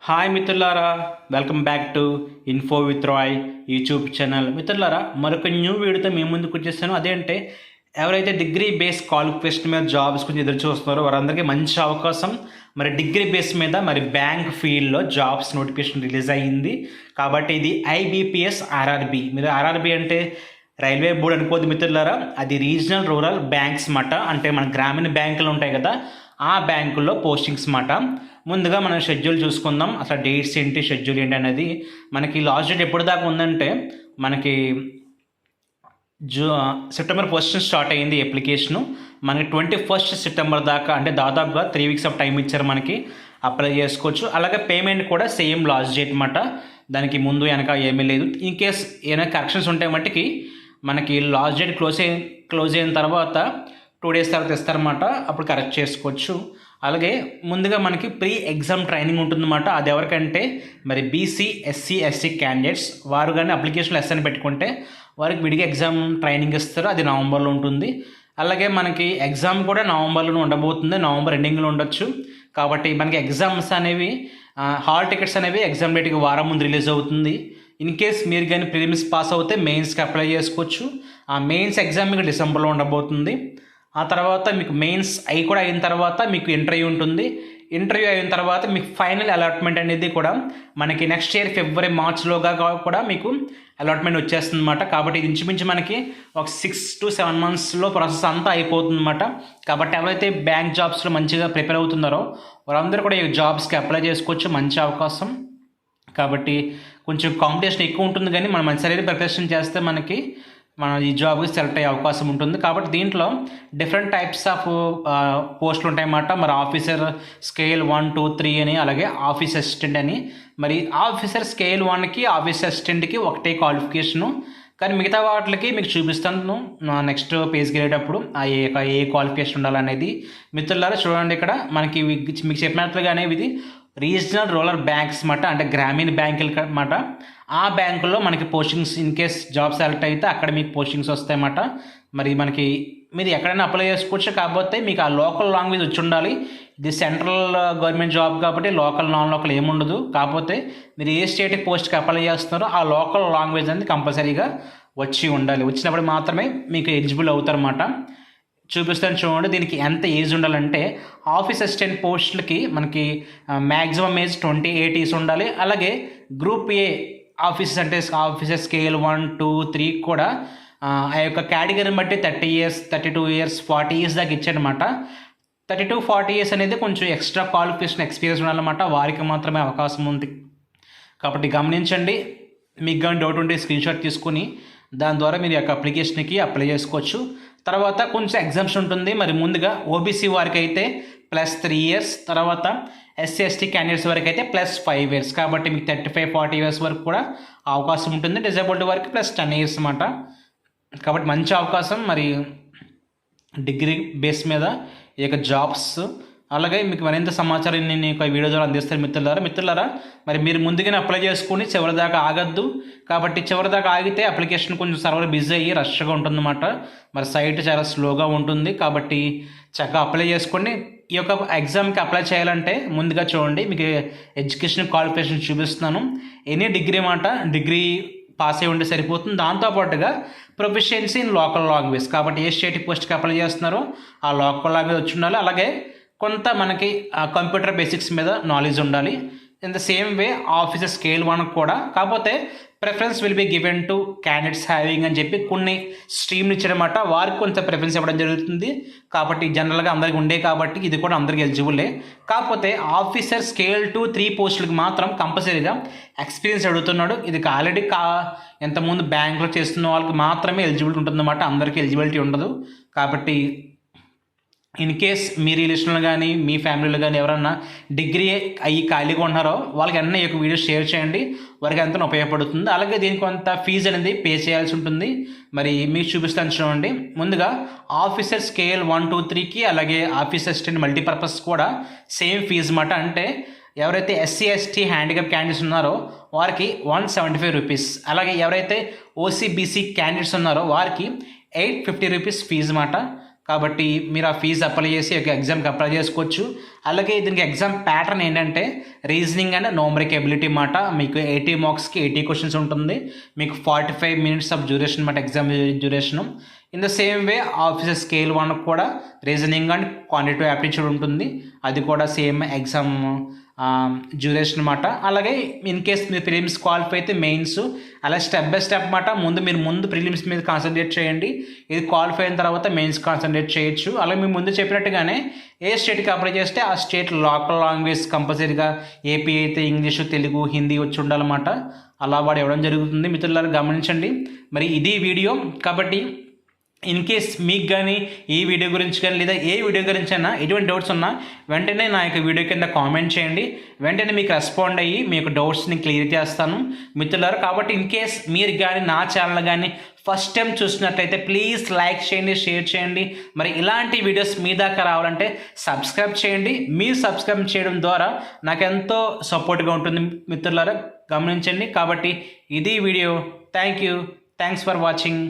Hi మిత్రులారా, welcome back to Info with Roy YouTube channel. మిత్రులారా, మరొక న్యూ వీడియోతో మేము ముందుకు వచ్చేస్తాను. అదేంటే ఎవరైతే డిగ్రీ బేస్ క్వాలిఫికేషన్ మీద జాబ్స్ గురించి ఎదురు చూస్తున్నారో వారందరికీ మంచి అవకాశం. మరి డిగ్రీ బేస్ మీద మరి బ్యాంక్ ఫీల్డ్లో జాబ్స్ నోటిఫికేషన్ రిలీజ్ అయ్యింది. కాబట్టి ఇది ఐబీపీఎస్ ఆర్ఆర్బి. మీరు ఆర్ఆర్బి అంటే రైల్వే బోర్డు అనుకోవద్దు మిత్రులారా, అది రీజనల్ రూరల్ బ్యాంక్స్ మాట. అంటే మన గ్రామీణ బ్యాంకులు ఉంటాయి కదా, ఆ బ్యాంకుల్లో పోస్టింగ్స్ మాట. ముందుగా మనం షెడ్యూల్ చూసుకుందాం. అసలు డేట్స్ ఏంటి, షెడ్యూల్ ఏంటి అనేది. మనకి లాస్ట్ డేట్ ఎప్పుడు దాకా ఉందంటే మనకి సెప్టెంబర్ 1 స్టార్ట్ అయ్యింది అప్లికేషను. మనకి 21 సెప్టెంబర్ దాకా, అంటే దాదాపుగా 3 వీక్స్ ఆఫ్ టైం ఇచ్చారు మనకి అప్లై చేసుకోవచ్చు. అలాగే పేమెంట్ కూడా సేమ్ లాస్ట్ డేట్ అన్నమాట, దానికి ముందు వెనక ఏమీ లేదు. ఇన్ కేస్ ఏమైనా కరెక్షన్స్ ఉంటే మట్టుకి మనకి లాస్ట్ డేట్ క్లోజ్ అయిన తర్వాత 2 డేస్ తర్వాత ఇస్తారన్నమాట, అప్పుడు కరెక్ట్ చేసుకోవచ్చు. అలాగే ముందుగా మనకి ప్రీ ఎగ్జామ్ ట్రైనింగ్ ఉంటుందన్నమాట. అది ఎవరికంటే మరి బీసీ ఎస్సీ ఎస్టీ క్యాండిడేట్స్ వారు కానీ అప్లికేషన్లో ఎస్ అని పెట్టుకుంటే వారికి విడిగా ఎగ్జామ్ ట్రైనింగ్ ఇస్తారు. అది నవంబర్లో ఉంటుంది. అలాగే మనకి ఎగ్జామ్ కూడా నవంబర్లో ఉండబోతుంది, నవంబర్ ఎండింగ్లో ఉండొచ్చు. కాబట్టి మనకి ఎగ్జామ్స్ అనేవి హాల్ టికెట్స్ అనేవి ఎగ్జామ్ డేట్కి వారం ముందు రిలీజ్ అవుతుంది. ఇన్ కేస్ మీరు కానీ ప్రిలిమ్స్ పాస్ అవుతే మెయిన్స్కి అప్లై చేసుకోవచ్చు. ఆ మెయిన్స్ ఎగ్జామ్ మీకు డిసెంబర్లో ఉండబోతుంది. ఆ తర్వాత మీకు మెయిన్స్ అవి కూడా అయిన తర్వాత మీకు ఇంటర్వ్యూ ఉంటుంది. ఇంటర్వ్యూ అయిన తర్వాత మీకు ఫైనల్ అలాట్మెంట్ అనేది కూడా మనకి నెక్స్ట్ ఇయర్ ఫిబ్రవరి మార్చ్లోగా కూడా మీకు అలాట్మెంట్ వచ్చేస్తుంది అన్నమాట. కాబట్టి ఇది ఇంచుమించు మనకి ఒక 6 to 7 monthsలో ప్రాసెస్ అంతా అయిపోతుంది అన్నమాట. కాబట్టి ఎవరైతే బ్యాంక్ జాబ్స్లో మంచిగా ప్రిపేర్ అవుతున్నారో వారందరూ కూడా ఈ జాబ్స్కి అప్లై చేసుకోవచ్చు, మంచి అవకాశం. కాబట్టి కొంచెం కాంపిటీషన్ ఎక్కువ ఉంటుంది, కానీ మనం మంచి సరైన ప్రిపరేషన్ చేస్తే మనం ఈ జాబ్కి సెలెక్ట్ అయ్యే అవకాశం ఉంటుంది. కాబట్టి దీంట్లో డిఫరెంట్ టైప్స్ ఆఫ్ పోస్టులు ఉంటాయన్నమాట. మరి ఆఫీసర్ స్కేల్ 1, 2, 3 అని, అలాగే ఆఫీస్ అసిస్టెంట్ అని. మరి ఆఫీసర్ స్కేల్ 1కి ఆఫీస్ అసిస్టెంట్కి ఒకటే క్వాలిఫికేషను, కానీ మిగతా వాటికి మీకు చూపిస్తాను నెక్స్ట్ పేజ్కి వెళ్ళేటప్పుడు ఏ క్వాలిఫికేషన్ ఉండాలనేది. మిత్రులారా చూడండి, ఇక్కడ మనకి మీకు చెప్పినట్లుగానే ఇది రీజనల్ రూరల్ బ్యాంక్స్ మాట, అంటే గ్రామీణ బ్యాంకులు మాట. ఆ బ్యాంకుల్లో మనకి postings in case job select అయితే అక్కడ మీకు పోస్టింగ్స్ వస్తాయన్నమాట. మరి మీరు ఎక్కడైనా అప్లై చేసుకోవచ్చు, కాకపోతే మీకు ఆ లోకల్ లాంగ్వేజ్ వచ్చి ఉండాలి. ఇది సెంట్రల్ గవర్నమెంట్ జాబ్ కాబట్టి లోకల్ నాన్ లోకల్ ఏముండదు. కాకపోతే మీరు ఏ స్టేట్కి పోస్ట్కి అప్లై చేస్తున్నారో ఆ లోకల్ లాంగ్వేజ్ అనేది కంపల్సరీగా వచ్చి ఉండాలి. వచ్చినప్పుడు మాత్రమే మీకు ఎలిజిబుల్ అవుతారన్నమాట. చూపిస్తాను చూడండి. దీనికి ఎంత ఏజ్ ఉండాలంటే ఆఫీస్ అసిస్టెంట్ పోస్టులకి మనకి మ్యాక్సిమం ఏజ్ 28 years ఉండాలి. అలాగే గ్రూప్ ఏ ఆఫీసర్ స్కేల్ 1, 2, 3 కూడా ఆ యొక్క కేటగిరీని బట్టి 30 years, 32 years, 40 years దాకా ఇచ్చాడనమాట. 32-40 years అనేది కొంచెం ఎక్స్ట్రా క్వాలిఫికేషన్ ఎక్స్పీరియన్స్ ఉండాలన్నమాట, వారికి మాత్రమే అవకాశం ఉంది. కాబట్టి గమనించండి. మీకు కానీ డౌట్ ఉంటే స్క్రీన్షాట్ తీసుకుని దాని ద్వారా మీరు యొక్క అప్లికేషన్కి అప్లై చేసుకోవచ్చు. తర్వాత కొంచెం ఎగ్జామ్స్ ఉంటుంది. మరి ముందుగా ఓబీసీ వారికి అయితే +3 years, తర్వాత ఎస్సీ ఎస్టీ క్యాండిడేట్స్ వరకు అయితే +5 years. కాబట్టి మీకు 35-40 years వరకు కూడా అవకాశం ఉంటుంది. డిజేబుల్డ్ వారికి +10 years అన్నమాట. కాబట్టి మంచి అవకాశం. మరి డిగ్రీ బేస్ మీద ఈ యొక్క జాబ్స్. అలాగే మీకు మరింత సమాచారం నేను ఈ వీడియో ద్వారా అందిస్తాను మిత్రులారా. మరి మీరు ముందుగానే అప్లై చేసుకుని చివరిదాకా ఆగద్దు. కాబట్టి చివరిదాకా ఆగితే అప్లికేషన్ కొంచెం సర్వర్ బిజీ అయ్యి రష్గా ఉంటుందన్నమాట. మరి సైట్ చాలా స్లోగా ఉంటుంది. కాబట్టి చక్కగా అప్లై చేసుకోండి. ఈ యొక్క ఎగ్జామ్కి అప్లై చేయాలంటే ముందుగా చూడండి, మీకు ఎడ్యుకేషన్ క్వాలిఫికేషన్ చూపిస్తున్నాను. ఎనీ డిగ్రీ డిగ్రీ పాస్ అయి ఉంటే సరిపోతుంది. దాంతోపాటుగా ప్రొఫిషియన్సీ ఇన్ లోకల్ లాంగ్వేజ్. కాబట్టి ఏ స్టేట్ పోస్ట్కి అప్లై చేస్తున్నారో ఆ లోకల్ లాంగ్వేజ్ వచ్చి ఉండాలి. అలాగే కొంత మనకి కంప్యూటర్ బేసిక్స్ మీద నాలెడ్జ్ ఉండాలి. In the same way officer scale 1 కూడా. కాకపోతే preference will be given to candidates having అని చెప్పి కొన్ని స్ట్రీమ్లు ఇచ్చారన్నమాట, వారికి కొంత ప్రిఫరెన్స్ ఇవ్వడం జరుగుతుంది. కాబట్టి జనరల్గా అందరికి ఉండే కాబట్టి ఇది కూడా అందరికి ఎలిజిబుల్లే. కాకపోతే ఆఫీసర్ స్కేల్ 2, 3 పోస్టులకు మాత్రం కంపల్సరీగా ఎక్స్పీరియన్స్ అడుగుతున్నాడు. ఇది ఆల్రెడీ ఎంతమంది బ్యాంకులో చేస్తున్న వాళ్ళకి మాత్రమే ఎలిజిబిలిటీ ఉంటుందన్నమాట, అందరికీ ఎలిజిబిలిటీ ఉండదు. కాబట్టి ఇన్ కేస్ మీ రిలేషన్లో కానీ మీ ఫ్యామిలీలో కానీ ఎవరన్నా డిగ్రీ అయ్యి ఖాళీగా ఉన్నారో వాళ్ళకి అన్నీ ఈ వీడియో షేర్ చేయండి, వారికి ఎంతో ఉపయోగపడుతుంది. అలాగే దీనికి కొంత ఫీజు అనేది పే చేయాల్సి ఉంటుంది. మరి మీకు చూపిస్తాను చూడండి. ముందుగా ఆఫీసర్ స్కేల్ 1, 2, 3కి అలాగే ఆఫీస్ అసిస్టెంట్ మల్టీపర్పస్ కూడా సేమ్ ఫీజు అన్నమాట. అంటే ఎవరైతే ఎస్సీ ఎస్టీ హ్యాండిక్యాప్ క్యాండిడేట్స్ ఉన్నారో వారికి 175 rupees. అలాగే ఎవరైతే ఓసీ బీసీ క్యాండిడేట్స్ ఉన్నారో వారికి 850 rupees ఫీజు అన్నమాట. కాబట్టి మీరు ఆ ఫీజు అప్లై చేసి ఎగ్జామ్కి అప్లై చేసుకోవచ్చు. అలాగే దీనికి ఎగ్జామ్ ప్యాటర్న్ ఏంటంటే రీజనింగ్ అండ్ న్యూమరిక్ ఎబిలిటీ మాట. మీకు 80 మార్క్స్కి 80 క్వశ్చన్స్ ఉంటుంది. మీకు 45 మినిట్స్ ఆఫ్ డ్యూరేషన్ అన్నమాట, exam duration. In the same way officer scale 1 కూడా రీజనింగ్ అండ్ క్వాంటిటేటివ్ యాప్టిట్యూడ్ ఉంటుంది. అది కూడా సేమ్ ఎగ్జామ్ డ్యూరేషన్ అన్నమాట. అలాగే ఇన్ కేస్ మీరు ప్రిలిమ్స్ క్వాలిఫై అయితే మెయిన్స్, అలా స్టెప్ బై స్టెప్ అన్నమాట. ముందు ప్రిలిమ్స్ మీద కాన్సన్ట్రేట్ చేయండి. ఇది క్వాలిఫై అయిన తర్వాత మెయిన్స్ కాన్సన్ట్రేట్ చేయొచ్చు. అలాగే మేము ముందు చెప్పినట్టుగానే ఏ స్టేట్కి అప్లై చేస్తే ఆ స్టేట్ లోకల్ లాంగ్వేజ్ కంపల్సరీగా ఏపీ అయితే ఇంగ్లీషు, తెలుగు, హిందీ వచ్చి ఉండాలన్నమాట. అలా వాడు ఇవ్వడం జరుగుతుంది. మిత్రులారా గమనించండి. మరి ఇది వీడియో. కాబట్టి ఇన్ కేస్ మీకు కానీ ఈ వీడియో గురించి కానీ లేదా ఏ వీడియో గురించి అయినా ఎటువంటి డౌట్స్ ఉన్నా వెంటనే నా యొక్క వీడియో కింద కామెంట్ చేయండి. వెంటనే మీకు రెస్పాండ్ అయ్యి మీ యొక్క డౌట్స్ని క్లియర్ చేస్తాను మిత్రులారా. కాబట్టి ఇన్ కేస్ మీరు కానీ నా ఛానల్ కానీ ఫస్ట్ టైం చూసినట్లయితే ప్లీజ్ లైక్ చేయండి, షేర్ చేయండి. మరి ఇలాంటి వీడియోస్ మీ దాకా రావాలంటే సబ్స్క్రైబ్ చేయండి. మీరు సబ్స్క్రైబ్ చేయడం ద్వారా నాకు ఎంతో సపోర్ట్గా ఉంటుంది మిత్రులారా, గమనించండి. కాబట్టి ఇది వీడియో. Thanks for watching.